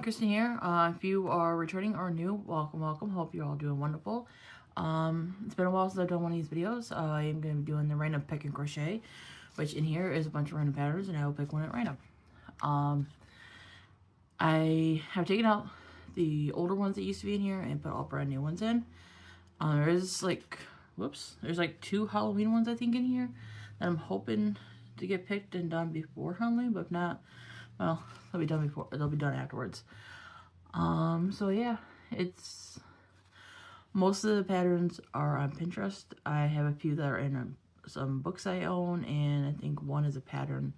Kristen here. If you are returning or new, welcome, welcome. Hope you're all doing wonderful. It's been a while since I've done one of these videos. I am going to be doing the random pick and crochet, which in here is a bunch of random patterns, and I will pick one at random. I have taken out the older ones that used to be in here and put all brand new ones in. There is like, there's like 2 Halloween ones I think in here that I'm hoping to get picked and done before Halloween, but if not, well, they'll be done before, they'll be done afterwards. So yeah, it's, most of the patterns are on Pinterest. I have a few that are in some books I own, and I think one is a pattern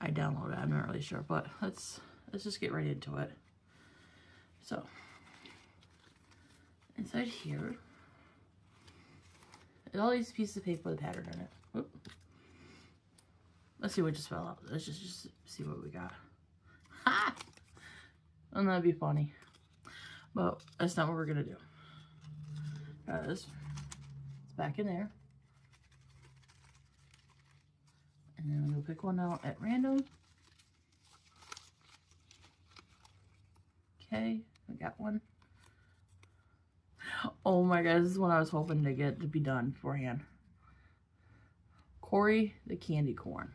I downloaded. I'm not really sure, but let's just get right into it. So, inside here is all these pieces of paper with a pattern in it. Whoop. Let's see what just fell out. Let's just see what we got. Ha! And that'd be funny. But that's not what we're gonna do. It's back in there. And then we'll pick one out at random. Okay, we got one. Oh my god, this is one I was hoping to get to be done beforehand. Cory the candy corn.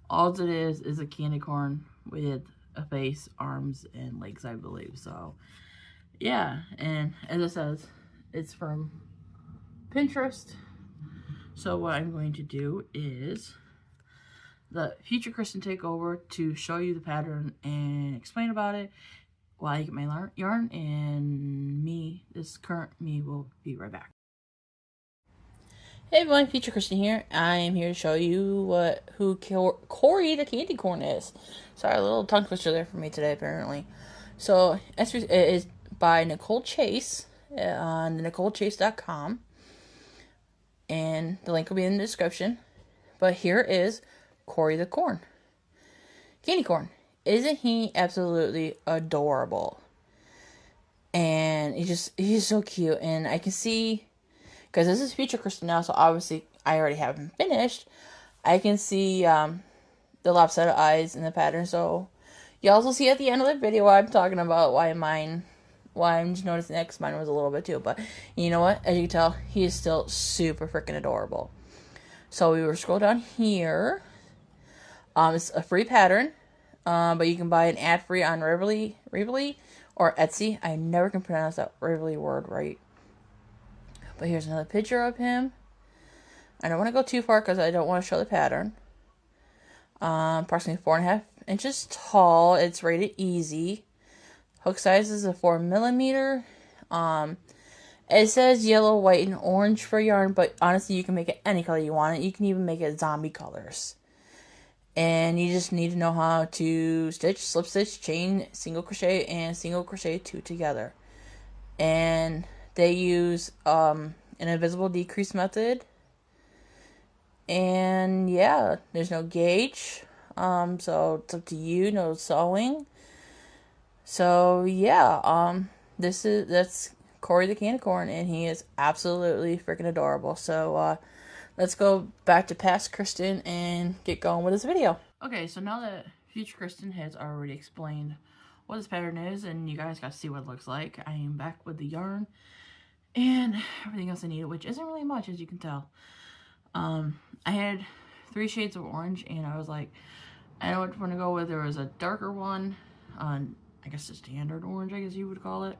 All it is a candy corn with a face, arms, and legs, I believe. So, yeah. And as it says, it's from Pinterest. So what I'm going to do is the future Kristen take over to show you the pattern and explain about it while I get my yarn. And me, this current me, will be right back. Hey everyone, Future Kristen here. I am here to show you who Cory the candy corn is. Sorry, a little tongue twister there for me today, apparently. So, it is by Nicole Chase on NicoleChase.com. And the link will be in the description. But here is Cory the corn. Candy corn. Isn't he absolutely adorable? And he's so cute. And I can see, because this is Future Kristen now, so obviously I already have him finished. I can see the lopsided eyes in the pattern. So you also see at the end of the video why I'm talking about why I'm just noticing that, because mine was a little bit too. But you know what? As you can tell, he is still super freaking adorable. So we will scroll down here. It's a free pattern, but you can buy an ad-free on Reveille or Etsy. I never can pronounce that Reveille word right. But here's another picture of him. I don't want to go too far because I don't want to show the pattern. Approximately 4.5 inches tall. It's rated easy. Hook size is a 4mm. It says yellow, white, and orange for yarn, but honestly, you can make it any color you want it. You can even make it zombie colors. And you just need to know how to stitch, slip stitch, chain, single crochet, and single crochet 2 together. And they use an invisible decrease method. And yeah, there's no gauge. So it's up to you, no sewing. So yeah, that's Cory the candy corn, and he is absolutely freaking adorable. So let's go back to past Kristen and get going with this video. Okay, so now that future Kristen has already explained what this pattern is, and you guys got to see what it looks like, I am back with the yarn and everything else I needed, which isn't really much, as you can tell. I had 3 shades of orange, and I was like, I know which one to go with. There was a darker one, I guess a standard orange, I guess you would call it,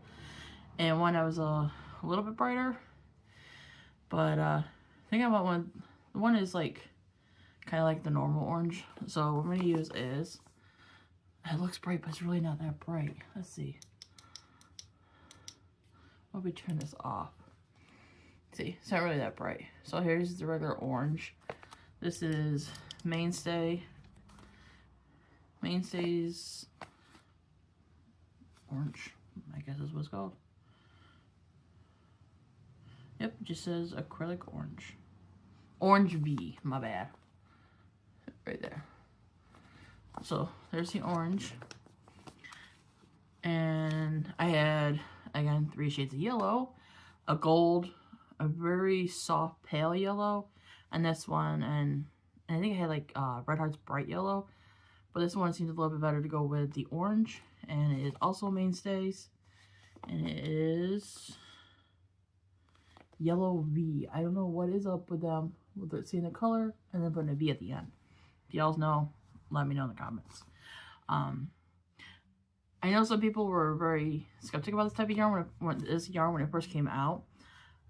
and one that was a little bit brighter. But I think I want the one is like kind of like the normal orange. So what I'm going to use is, it looks bright, but it's really not that bright. Let's see. Why don't we turn this off? See, it's not really that bright. So here's the regular orange. This is Mainstay's orange, I guess is what it's called. Yep, it just says acrylic orange. Orange V, my bad. Right there. So there's the orange. And I had, again, 3 shades of yellow, a gold, a very soft pale yellow, and this one, and I think I had like Red Heart's bright yellow, but this one seems a little bit better to go with the orange, and it is also mainstays, and it is Yellow V. I don't know what is up with them, with it seeing the color and then putting a V at the end. If y'all know, let me know in the comments. I know some people were very skeptical about this type of yarn when it first came out.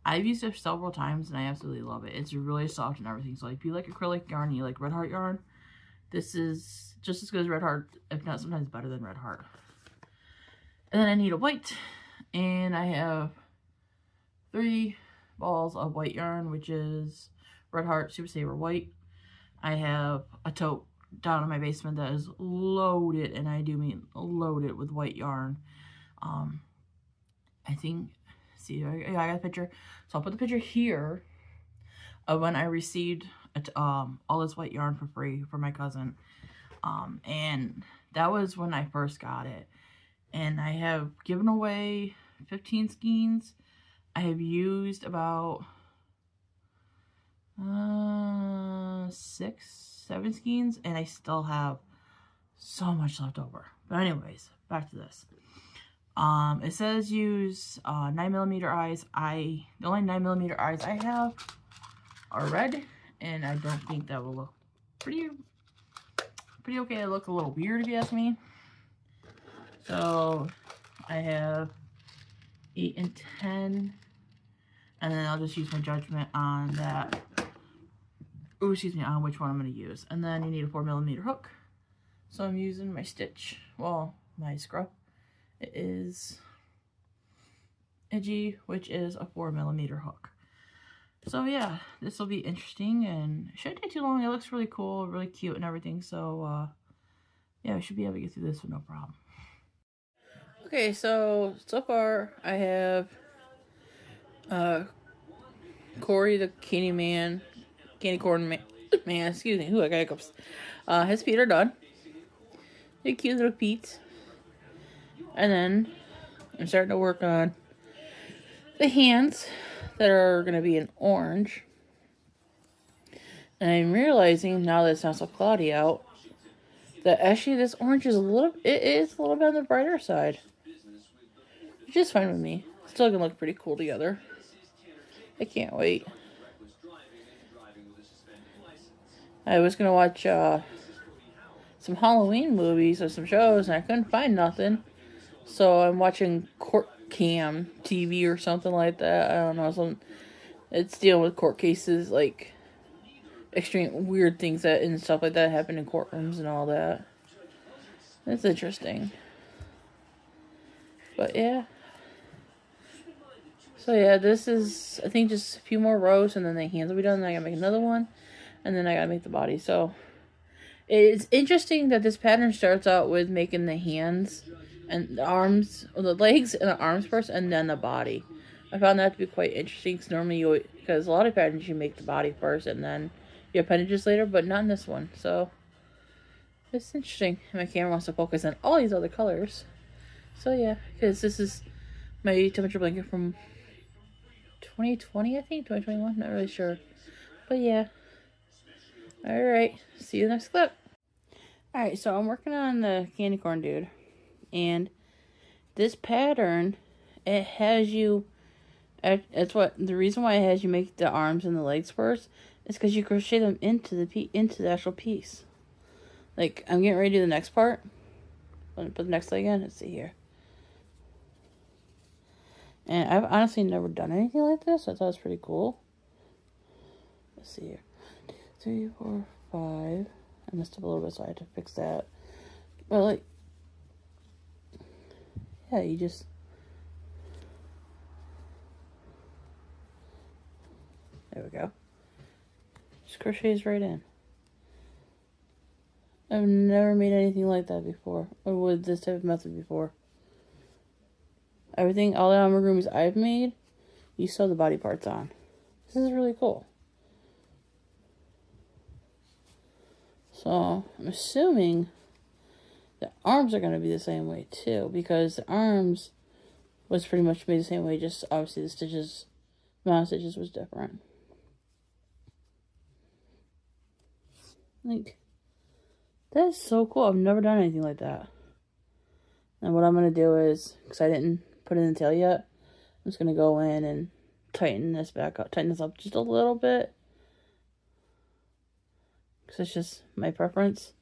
I've used it several times and I absolutely love it. It's really soft and everything. So if you like acrylic yarn and you like Red Heart yarn, this is just as good as Red Heart, if not sometimes better than Red Heart. And then I need a white, and I have 3 balls of white yarn, which is Red Heart Super Saver White. I have a tote down in my basement that is loaded, and I do mean loaded with white yarn. I think, see, I got a picture. So I'll put the picture here of when I received all this white yarn for free from my cousin. And that was when I first got it. And I have given away 15 skeins. I have used about 6, 7 skeins, and I still have so much left over. But anyways, back to this. It says use 9mm eyes. The only 9mm eyes I have are red, and I don't think that will look pretty okay. It look a little weird if you ask me. So I have 8 and 10, and then I'll just use my judgment on that. Oh, excuse me, on which one I'm going to use. And then you need a 4mm hook. So I'm using my stitch, well, my scrub. It is Edgy, which is a 4mm hook. So yeah, this will be interesting, and it shouldn't take too long. It looks really cool, really cute and everything. So yeah, we should be able to get through this with no problem. Okay, so far I have Corey the candy corn man, excuse me, I got hiccups. His feet are done. They're cute little feet. And then I'm starting to work on the hands that are going to be in orange. And I'm realizing now that it's not so cloudy out that actually this orange is a little bit on the brighter side. Which is fine with me. Still gonna look pretty cool together. I can't wait. I was gonna watch some Halloween movies or some shows, and I couldn't find nothing. So I'm watching Court Cam TV or something like that. I don't know. It's dealing with court cases, like extreme weird things and stuff like that happen in courtrooms and all that. It's interesting. But yeah. So yeah, this is, I think, just a few more rows, and then the hands will be done, and then I gotta make another one, and then I gotta make the body. So it's interesting that this pattern starts out with making the hands and the arms, or the legs and the arms first, and then the body. I found that to be quite interesting, because normally because a lot of patterns you make the body first, and then your appendages later, but not in this one. So it's interesting. My camera wants to focus on all these other colors. So yeah, because this is my temperature blanket from 2020, I think, 2021, not really sure. But yeah. Alright, see you in the next clip. Alright, so I'm working on the candy corn dude. And this pattern, it has you, it's what, the reason why it has you make the arms and the legs first is because you crochet them into the actual piece. Like, I'm getting ready to do the next part. I'm gonna put the next leg in. Let's see here. And I've honestly never done anything like this. I thought it was pretty cool. Let's see here. 3, 4, 5. I messed up a little bit, so I had to fix that. But like, yeah, you just, there we go. Just crochets right in. I've never made anything like that before, or with this type of method before. Everything, all the amigurumis I've made, you sew the body parts on. This is really cool. So, I'm assuming the arms are going to be the same way too, because the arms was pretty much made the same way, just obviously the amount of stitches was different. Like, that is so cool. I've never done anything like that. And what I'm going to do is, because I didn't put in the tail yet, I'm just going to go in and tighten this back up, tighten this up just a little bit. Because it's just my preference.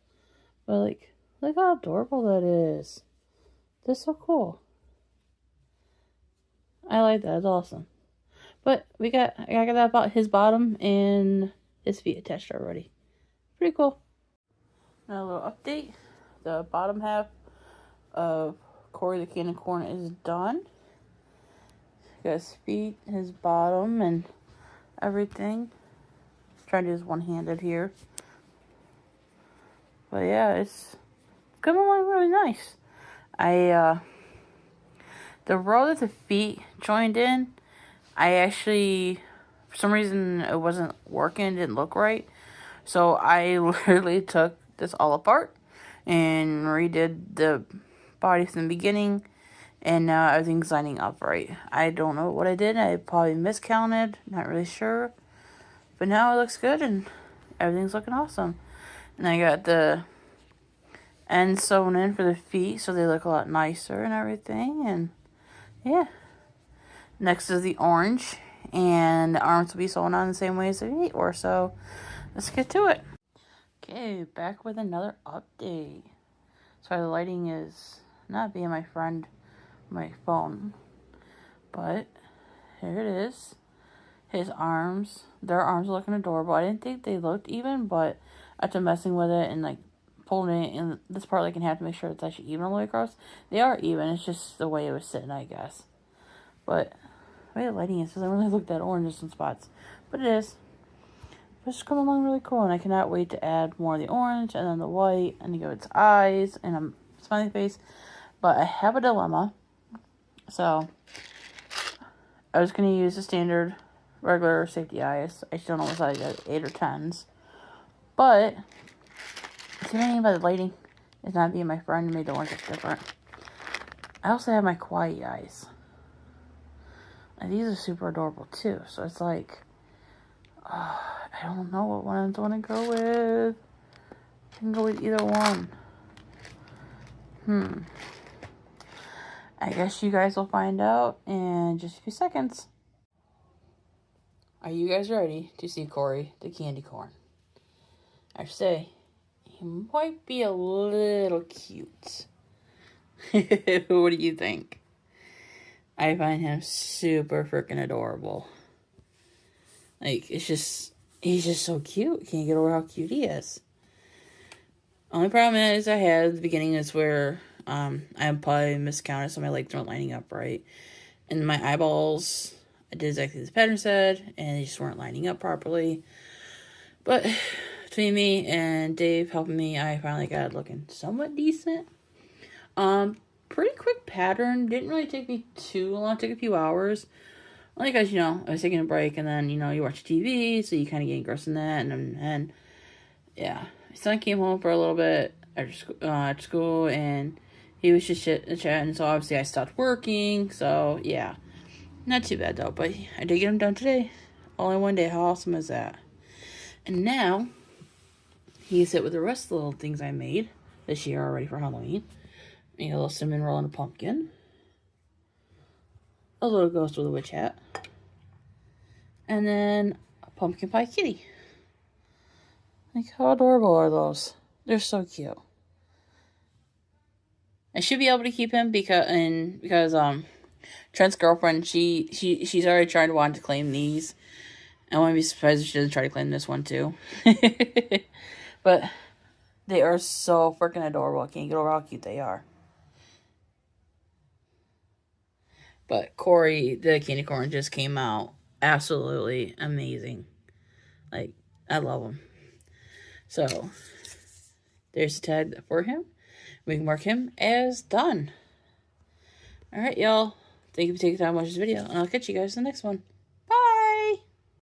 But like, look how adorable that is. That's so cool. I like that. It's awesome. But I got that about his bottom and his feet attached already. Pretty cool. Now a little update. The bottom half of Corey the Candy Corn is done. Got his feet, his bottom, and everything. Trying to do this one-handed here. But yeah, it's coming along really nice. The row that the feet joined in, I actually, for some reason, it wasn't working, didn't look right. So I literally took this all apart and redid the body from the beginning, and now everything's lining up right. I don't know what I did. I probably miscounted, not really sure. But now it looks good and everything's looking awesome. And I got the ends sewn in for the feet so they look a lot nicer and everything. And yeah. Next is the orange. And the arms will be sewn on the same way as the feet were. So let's get to it. Okay, back with another update. Sorry, the lighting is not being my friend, my phone. But here it is. His arms, their arms are looking adorable. I didn't think they looked even, but after messing with it and like pulling it in this part like in half to make sure it's actually even all the way across, they are even. It's just the way it was sitting, I guess. But the way the lighting is, doesn't really look that orange in some spots, but it is. But it's coming along really cool, and I cannot wait to add more of the orange and then the white and to give its eyes and a smiley face. But I have a dilemma, so I was gonna use the standard regular safety eyes. I still don't know what size yet, 8 or 10s. But see what I mean by the lighting is not being my friend, made the orange look different. I also have my kawaii eyes. And these are super adorable too. So it's like, I don't know what one I want to go with. I can go with either one. I guess you guys will find out in just a few seconds. Are you guys ready to see Corey the candy corn? I say, he might be a little cute. What do you think? I find him super freaking adorable. Like, he's just so cute. Can't get over how cute he is. Only problem is I had at the beginning is where I probably miscounted, so my legs weren't lining up right. And my eyeballs, I did exactly as the pattern said, and they just weren't lining up properly. But between me and Dave helping me, I finally got it looking somewhat decent. Pretty quick pattern. Didn't really take me too long. It took a few hours. Only because, I was taking a break, and then, you watch TV, so you kind of get engrossed in that. And yeah. My son came home for a little bit after school, and he was just chatting, so obviously I stopped working, so yeah. Not too bad, though, but I did get him done today. Only one day. How awesome is that? And now, he's hit with the rest of the little things I made this year already for Halloween. Made a little cinnamon roll and a pumpkin. A little ghost with a witch hat. And then a pumpkin pie kitty. Like, how adorable are those? They're so cute. I should be able to keep him because Trent's girlfriend, she's already tried to want to claim these. I wouldn't be surprised if she doesn't try to claim this one too. But they are so freaking adorable. I can't get over how cute they are. But Corey, the candy corn, just came out absolutely amazing. Like, I love him. So, there's a tag for him. We can mark him as done. Alright, y'all. Thank you for taking time to watch this video. And I'll catch you guys in the next one.